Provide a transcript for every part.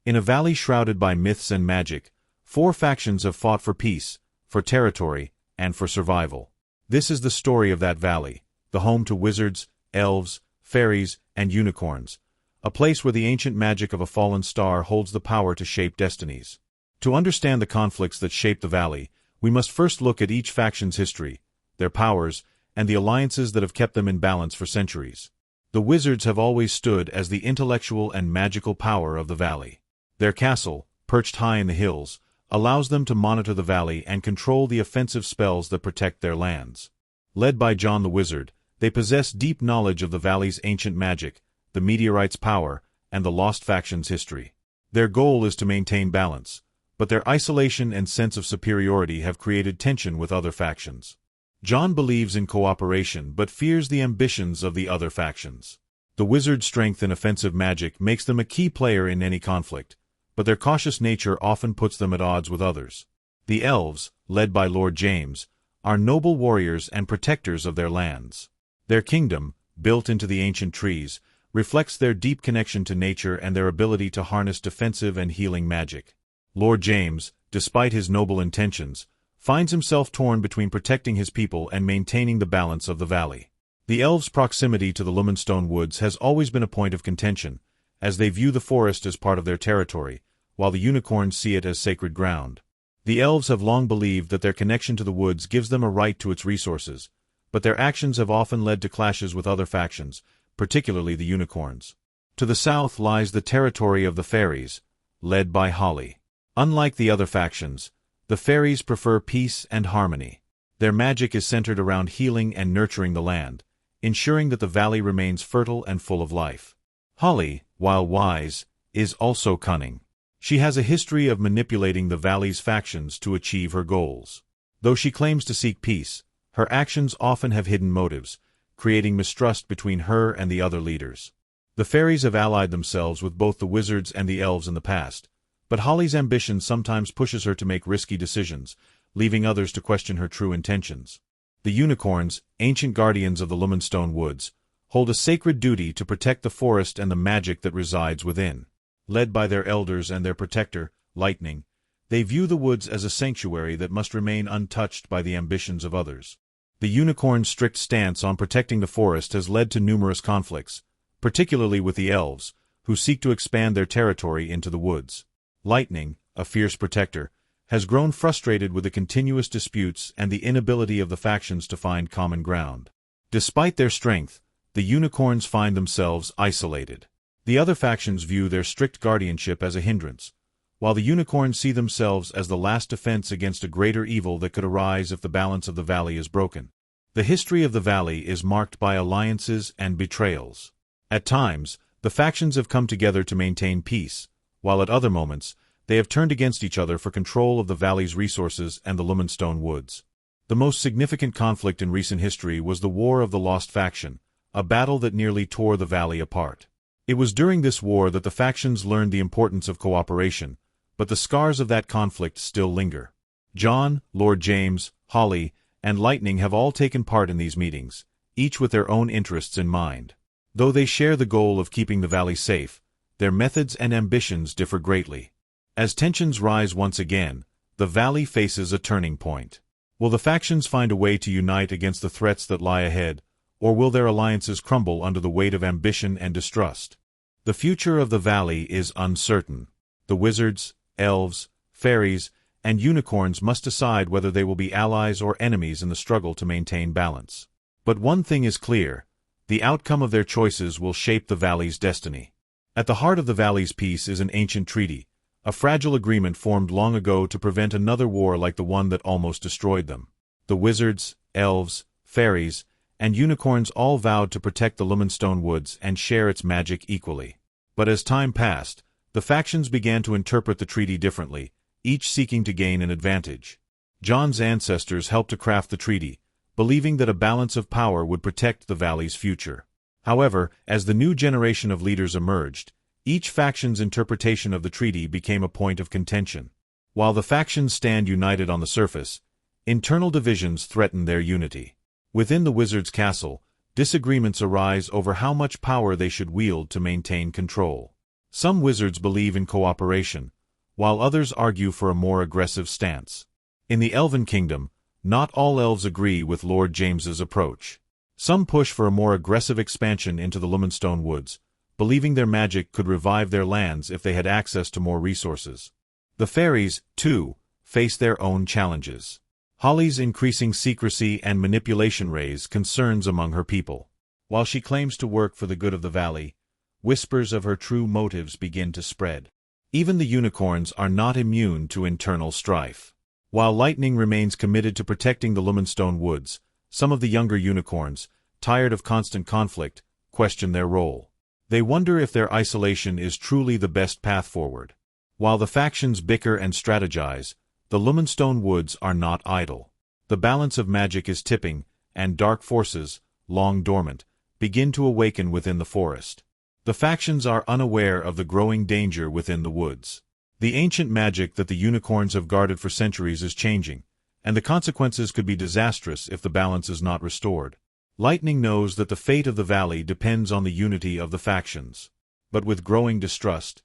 In a valley shrouded by myths and magic, 4 factions have fought for peace, for territory, and for survival. This is the story of that valley, the home to wizards, elves, fairies, and unicorns, a place where the ancient magic of a fallen star holds the power to shape destinies. To understand the conflicts that shape the valley, we must first look at each faction's history, their powers, and the alliances that have kept them in balance for centuries. The wizards have always stood as the intellectual and magical power of the valley. Their castle, perched high in the hills, allows them to monitor the valley and control the offensive spells that protect their lands. Led by John the Wizard, they possess deep knowledge of the valley's ancient magic, the meteorite's power, and the Lost Faction's history. Their goal is to maintain balance, but their isolation and sense of superiority have created tension with other factions. John believes in cooperation but fears the ambitions of the other factions. The wizard's strength in offensive magic makes them a key player in any conflict, but their cautious nature often puts them at odds with others. The elves, led by Lord James, are noble warriors and protectors of their lands. Their kingdom, built into the ancient trees, reflects their deep connection to nature and their ability to harness defensive and healing magic. Lord James, despite his noble intentions, finds himself torn between protecting his people and maintaining the balance of the valley. The elves' proximity to the Lumenstone woods has always been a point of contention, as they view the forest as part of their territory, while the unicorns see it as sacred ground. The elves have long believed that their connection to the woods gives them a right to its resources, but their actions have often led to clashes with other factions, particularly the unicorns. To the south lies the territory of the fairies, led by Holly. Unlike the other factions, the fairies prefer peace and harmony. Their magic is centered around healing and nurturing the land, ensuring that the valley remains fertile and full of life. Holly, while wise, is also cunning. She has a history of manipulating the valley's factions to achieve her goals. Though she claims to seek peace, her actions often have hidden motives, creating mistrust between her and the other leaders. The fairies have allied themselves with both the wizards and the elves in the past, but Holly's ambition sometimes pushes her to make risky decisions, leaving others to question her true intentions. The unicorns, ancient guardians of the Lumenstone woods, hold a sacred duty to protect the forest and the magic that resides within. Led by their elders and their protector, Lightning, they view the woods as a sanctuary that must remain untouched by the ambitions of others. The unicorn's strict stance on protecting the forest has led to numerous conflicts, particularly with the elves, who seek to expand their territory into the woods. Lightning, a fierce protector, has grown frustrated with the continuous disputes and the inability of the factions to find common ground. Despite their strength, the unicorns find themselves isolated. The other factions view their strict guardianship as a hindrance, while the unicorns see themselves as the last defense against a greater evil that could arise if the balance of the valley is broken. The history of the valley is marked by alliances and betrayals. At times, the factions have come together to maintain peace, while at other moments, they have turned against each other for control of the valley's resources and the Lumenstone woods. The most significant conflict in recent history was the War of the Lost Faction, a battle that nearly tore the valley apart. It was during this war that the factions learned the importance of cooperation, but the scars of that conflict still linger. John, Lord James, Holly, and Lightning have all taken part in these meetings, each with their own interests in mind. Though they share the goal of keeping the valley safe, their methods and ambitions differ greatly. As tensions rise once again, the valley faces a turning point. Will the factions find a way to unite against the threats that lie ahead, or will their alliances crumble under the weight of ambition and distrust? The future of the valley is uncertain. The wizards, elves, fairies, and unicorns must decide whether they will be allies or enemies in the struggle to maintain balance. But one thing is clear: the outcome of their choices will shape the valley's destiny. At the heart of the valley's peace is an ancient treaty, a fragile agreement formed long ago to prevent another war like the one that almost destroyed them. The wizards, elves, fairies, and unicorns all vowed to protect the Lumenstone woods and share its magic equally. But as time passed, the factions began to interpret the treaty differently, each seeking to gain an advantage. John's ancestors helped to craft the treaty, believing that a balance of power would protect the valley's future. However, as the new generation of leaders emerged, each faction's interpretation of the treaty became a point of contention. While the factions stand united on the surface, internal divisions threaten their unity. Within the wizard's castle, disagreements arise over how much power they should wield to maintain control. Some wizards believe in cooperation, while others argue for a more aggressive stance. In the Elven Kingdom, not all elves agree with Lord James's approach. Some push for a more aggressive expansion into the Lumenstone woods, believing their magic could revive their lands if they had access to more resources. The fairies, too, face their own challenges. Holly's increasing secrecy and manipulation raise concerns among her people. While she claims to work for the good of the valley, whispers of her true motives begin to spread. Even the unicorns are not immune to internal strife. While Lightning remains committed to protecting the Lumenstone woods, some of the younger unicorns, tired of constant conflict, question their role. They wonder if their isolation is truly the best path forward. While the factions bicker and strategize, the Lumenstone woods are not idle. The balance of magic is tipping, and dark forces, long dormant, begin to awaken within the forest. The factions are unaware of the growing danger within the woods. The ancient magic that the unicorns have guarded for centuries is changing, and the consequences could be disastrous if the balance is not restored. Lightning knows that the fate of the valley depends on the unity of the factions. But with growing distrust,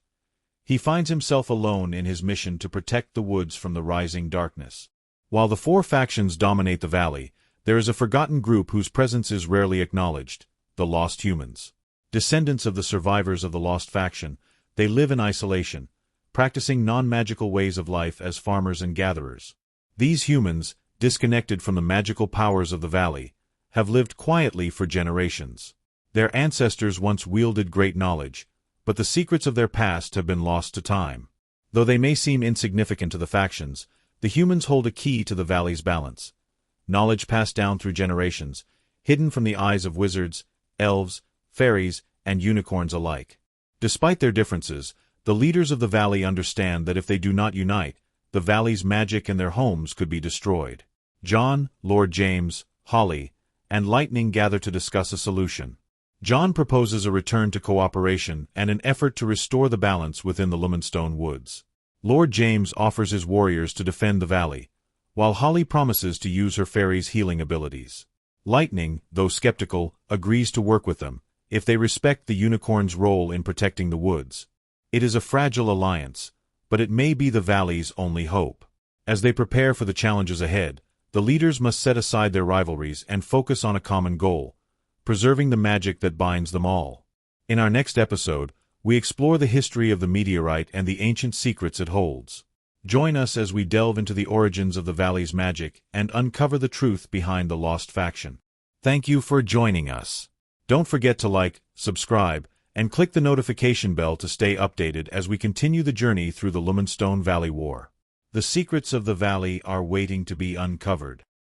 he finds himself alone in his mission to protect the woods from the rising darkness. While the four factions dominate the valley, there is a forgotten group whose presence is rarely acknowledged: the Lost Humans. Descendants of the survivors of the Lost faction, they live in isolation, practicing non-magical ways of life as farmers and gatherers. These humans, disconnected from the magical powers of the valley, have lived quietly for generations. Their ancestors once wielded great knowledge, but the secrets of their past have been lost to time. Though they may seem insignificant to the factions, the humans hold a key to the valley's balance. Knowledge passed down through generations, hidden from the eyes of wizards, elves, fairies, and unicorns alike. Despite their differences, the leaders of the valley understand that if they do not unite, the valley's magic and their homes could be destroyed. John, Lord James, Holly, and Lightning gather to discuss a solution. John proposes a return to cooperation and an effort to restore the balance within the Lumenstone woods. Lord James offers his warriors to defend the valley, while Holly promises to use her fairies' healing abilities. Lightning, though skeptical, agrees to work with them, if they respect the unicorn's role in protecting the woods. It is a fragile alliance, but it may be the valley's only hope. As they prepare for the challenges ahead, the leaders must set aside their rivalries and focus on a common goal: preserving the magic that binds them all. In our next episode, we explore the history of the meteorite and the ancient secrets it holds. Join us as we delve into the origins of the valley's magic and uncover the truth behind the Lost faction. Thank you for joining us. Don't forget to like, subscribe, and click the notification bell to stay updated as we continue the journey through the Lumenstone Valley War. The secrets of the valley are waiting to be uncovered.